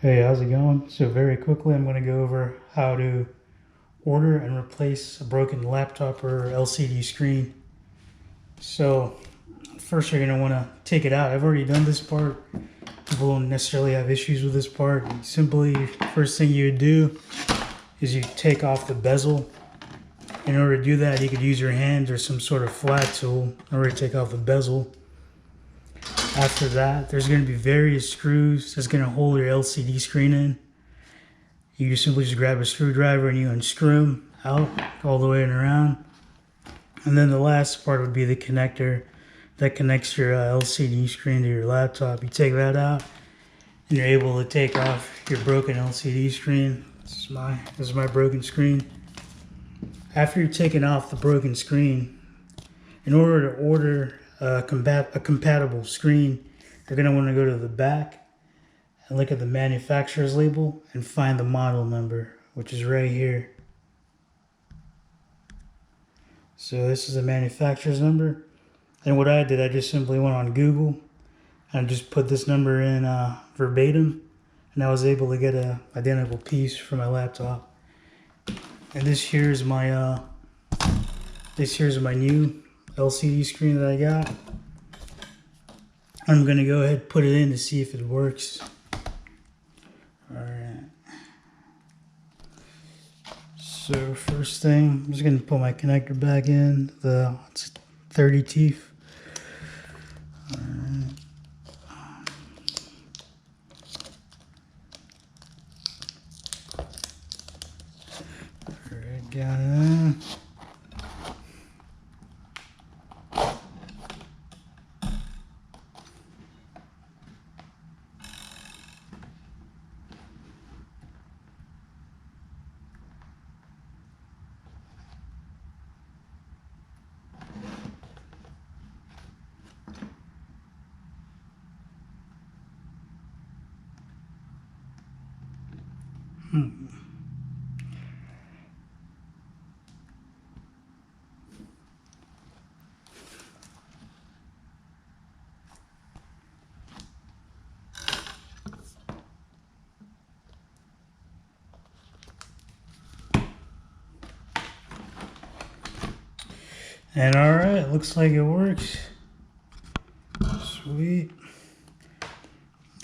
Hey, how's it going? So very quickly, I'm going to go over how to order and replace a broken laptop or LCD screen. So first, you're going to want to take it out. I've already done this part. People don't necessarily have issues with this part. Simply, first thing you would do is you take off the bezel. In order to do that, you could use your hand or some sort of flat tool in order to take off the bezel. After that, there's going to be various screws that's going to hold your LCD screen in. You just simply grab a screwdriver and you unscrew them out all the way and around. And then the last part would be the connector that connects your LCD screen to your laptop. You take that out and you're able to take off your broken LCD screen. This is my broken screen. After you've taken off the broken screen, in order to order a compatible screen, you're going to want to go to the back and look at the manufacturer's label and find the model number, which is right here. So this is the manufacturer's number. And what I did, I just simply went on Google and just put this number in verbatim, and I was able to get an identical piece for my laptop. And this here's my new LCD screen that I got. I'm gonna go ahead and put it in to see if it works. Alright. So first thing, I'm just gonna put my connector back in, it's 30 teeth. Alright. Alright, got it in. And alright, looks like it works. Sweet.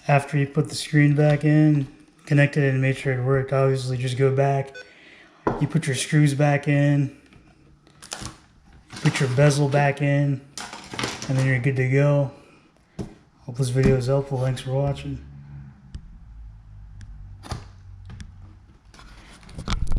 After you put the screen back in, connected it and made sure it worked, obviously just go back. You put your screws back in, you put your bezel back in, and then you're good to go. Hope this video is helpful. Thanks for watching.